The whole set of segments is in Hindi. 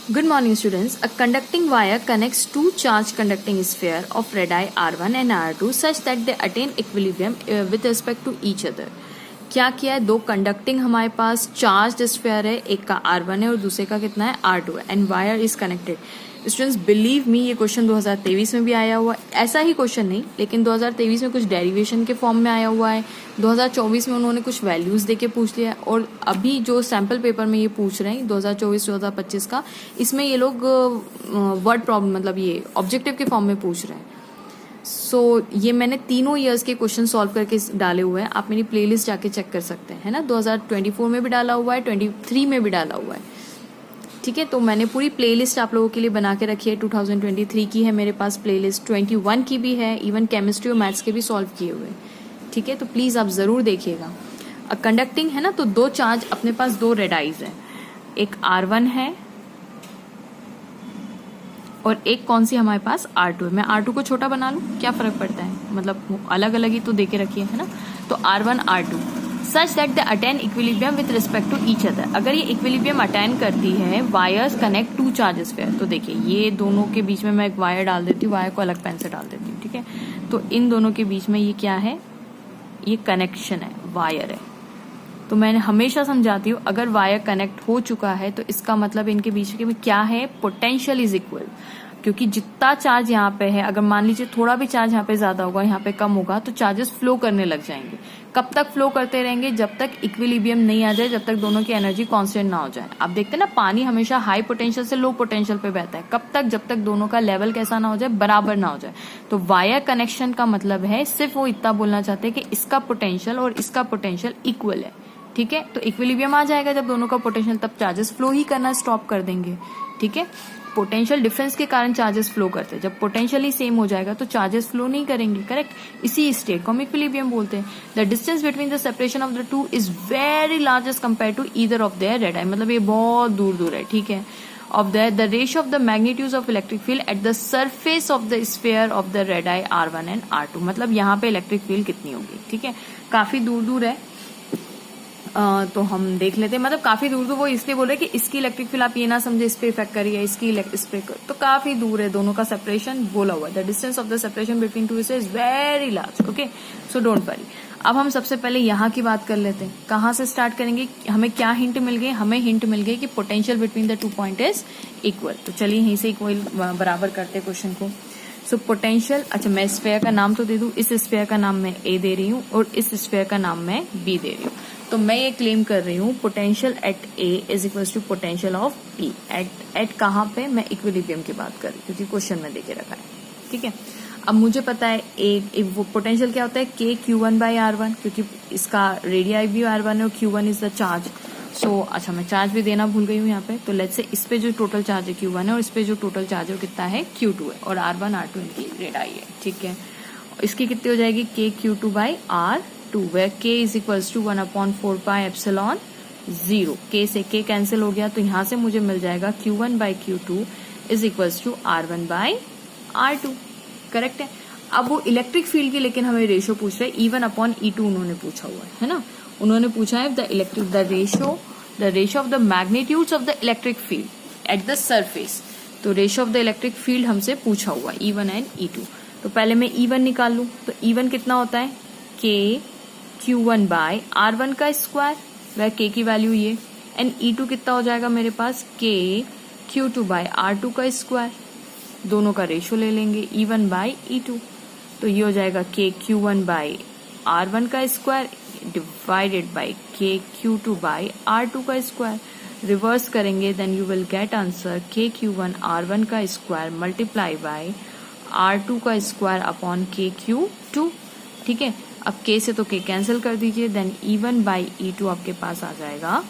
Good morning, students. A conducting wire connects two charged conducting sphere of radii R1 and R2 such that they attain equilibrium with respect to each other. क्या किया है, दो कंडक्टिंग हमारे पास चार्ज स्फीयर है, एक का R1 है और दूसरे का कितना है R2 है, and wire is connected. Students believe me, ये क्वेश्चन 2023 में भी आया हुआ है. ऐसा ही क्वेश्चन नहीं, लेकिन 2023 में कुछ डेरिवेशन के फॉर्म में आया हुआ है. 2024 में उन्होंने कुछ वैल्यूज देके पूछ लिया, और अभी जो सैम्पल पेपर में ये पूछ रहे हैं 2024-2025 का, इसमें ये लोग वर्ड प्रॉब्लम मतलब ये ऑब्जेक्टिव के फॉर्म में पूछ रहे हैं. सो ये मैंने तीनों ईयर्स के क्वेश्चन सॉल्व करके डाले हुए हैं. आप मेरी प्लेलिस्ट जाके चेक कर सकते हैं, है ना. 2024 में भी डाला हुआ है, 23 में भी डाला हुआ है. ठीक है, तो मैंने पूरी प्लेलिस्ट आप लोगों के लिए बना के रखी है. 2023 की है मेरे पास प्लेलिस्ट, 21 की भी है, इवन केमिस्ट्री और मैथ्स के भी सॉल्व किए हुए हैं. ठीक है, तो प्लीज आप जरूर देखिएगा. कंडक्टिंग है ना, तो दो चार्ज अपने पास, दो रेडाइज है, एक R1 है और एक कौन सी हमारे पास R2 है. मैं R2 को छोटा बना लूं, क्या फर्क पड़ता है, मतलब अलग अलग ही तो देके रखिए, है ना. तो R1 R2 such that they attain equilibrium with respect to each other. अगर ये इक्विलिब्रियम अटेन करती है, wires connect to charges fair. तो देखिए ये दोनों के बीच में मैं एक वायर डाल देती हूँ, वायर को अलग पेन से डाल देती हूँ. ठीक है, तो इन दोनों के बीच में ये क्या है, ये कनेक्शन है, वायर है. तो मैंने हमेशा समझाती हूँ, अगर वायर कनेक्ट हो चुका है तो इसका मतलब इनके बीच में क्या है, पोटेंशियल इज इक्वल. क्योंकि जितना चार्ज यहाँ पे है, अगर मान लीजिए थोड़ा भी चार्ज यहाँ पे ज्यादा होगा, यहाँ पे कम होगा, तो चार्जेस फ्लो करने लग जाएंगे. कब तक फ्लो करते रहेंगे, जब तक इक्विलिब्रियम नहीं आ जाए, जब तक दोनों की एनर्जी कांस्टेंट ना हो जाए. आप देखते हैं ना, पानी हमेशा हाई पोटेंशियल से लो पोटेंशियल पे बहता है. कब तक, जब तक दोनों का लेवल कैसा ना हो जाए, बराबर ना हो जाए. तो वायर कनेक्शन का मतलब है, सिर्फ वो इतना बोलना चाहते हैं कि इसका पोटेंशियल और इसका पोटेंशियल इक्वल है. ठीक है, तो इक्विलिब्रियम आ जाएगा जब दोनों का पोटेंशियल, तब चार्जेस फ्लो ही करना स्टॉप कर देंगे. ठीक है, पोटेंशियल डिफरेंस के कारण चार्जेस फ्लो करते हैं. जब पोटेंशियल ही सेम हो जाएगा तो चार्जेस फ्लो नहीं करेंगे. करेक्ट, इसी स्टेट को हम इक्विलिब्रियम बोलते हैं. The distance between the separation of the two is very large as compare to either of their radii. मतलब ये बहुत दूर दूर है. ठीक है, of the ratio of the magnitudes of electric field at the surface of the sphere of the radii R1 and R2. मतलब यहाँ पे इलेक्ट्रिक फील्ड कितनी होगी. ठीक है, काफी दूर दूर है. तो हम देख लेते हैं, मतलब काफी दूर दूर. वो इसलिए बोल रहे कि इसकी इलेक्ट्रिक फील्ड आप ये ना समझे इस पे इफेक्ट करिए, इसकी इस पे, तो काफी दूर है. दोनों का सेपरेशन बोला हुआ है. The distance of the separation between two is very large. Okay, so don't worry. अब हम सबसे पहले यहाँ की बात कर लेते हैं. कहाँ से स्टार्ट करेंगे, हमें क्या हिंट मिल गई, हमें हिंट मिल गई कि potential between the 2 point is equal. तो चलिए यहीं से इक्वल बराबर करते हैं क्वेश्चन को. सो पोटेंशियल, अच्छा मैं स्फीयर का नाम तो दे दूं. इस स्फीयर का नाम मैं ए दे रही हूँ और इस स्फीयर का नाम मैं बी दे रही हूँ. तो मैं ये क्लेम कर रही हूँ potential at A is equal to potential of B. At कहाँ पे, मैं इक्विलिब्रियम की बात कर रही हूँ क्योंकि क्वेश्चन में देके रखा है. ठीक है, अब मुझे पता है वो पोटेंशियल क्या होता है, के Q1 बाई R1, क्योंकि इसका रेडियाई भी R1 है और Q1 इज द चार्ज. सो अच्छा मैं चार्ज भी देना भूल गई हूँ यहाँ पे. तो लेट्स से इस पे जो टोटल चार्ज है Q1 है और इस पे जो टोटल चार्ज है वो कितना है, Q2 है, और R1 R2 इनकी रेडाई है. ठीक है, इसकी कितनी हो जाएगी, k Q2 by R2, where k is equals to 1/4 pi epsilon 0. के से के कैंसिल हो गया, तो यहाँ से मुझे मिल जाएगा Q1 by Q2 is equals to R1 by R2. Correct है. अब वो इलेक्ट्रिक फील्ड की लेकिन हमें रेशियो पूछ रहे हैं, E1/E2 उन्होंने पूछा हुआ है ना. उन्होंने पूछा है the ratio of the magnitudes of the electric field at the surface. तो ratio of the electric field हमसे पूछा हुआ है, E1 एंड E2. तो पहले मैं E1 निकाल लूं. तो E1 कितना होता है, के Q1 बाय R1 का स्क्वायर, वह के की वैल्यू ये, एंड E2 कितना हो जाएगा मेरे पास, के Q2 बाय R2 का स्क्वायर. दोनों का रेशियो ले लेंगे, E1 बाई E2. तो ये हो जाएगा के Q1 बाई R1 का स्क्वायर डिवाइडेड बाई के Q2 बाई R2 का स्क्वायर. रिवर्स करेंगे then you will get answer के Q1 R1 का स्क्वायर मल्टीप्लाई बाई R2 का स्क्वायर अपॉन के Q2. ठीक है, अब के से तो के कैंसिल कर दीजिए, देन E1 बाई E2 आपके पास आ जाएगा.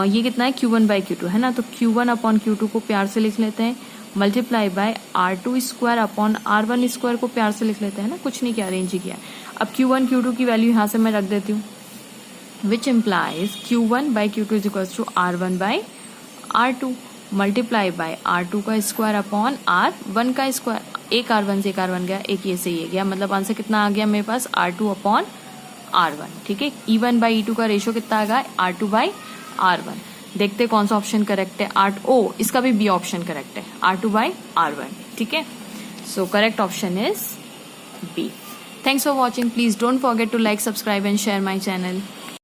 ये कितना है, Q1 बाई Q2 है ना. तो Q1 अपॉन Q2 को प्यार से लिख लेते हैं, multiply by R2 square upon R1 square को प्यार से लिख लेते हैं ना, कुछ नहीं किया, अरेंज ही किया. अब Q1 Q2 की वैल्यू यहाँ से मैं रख देती हूँ, which implies Q1 by Q2 is equal to R1 by R2 multiply by R2 का स्क्वायर अपॉन R1 का स्क्वायर. एक R1 से एक R1 गया, एक ये से ये गया, मतलब आंसर कितना आ गया मेरे पास, R2 अपॉन R1. ठीक है, E1 बाई E2 का रेशियो कितना आ गया, R2 बाई R1. देखते कौन सा ऑप्शन करेक्ट है। इसका भी बी ऑप्शन करेक्ट है, R2/R1। ठीक है, so correct option is B. Thanks for watching. Please don't forget to like, subscribe and share my channel.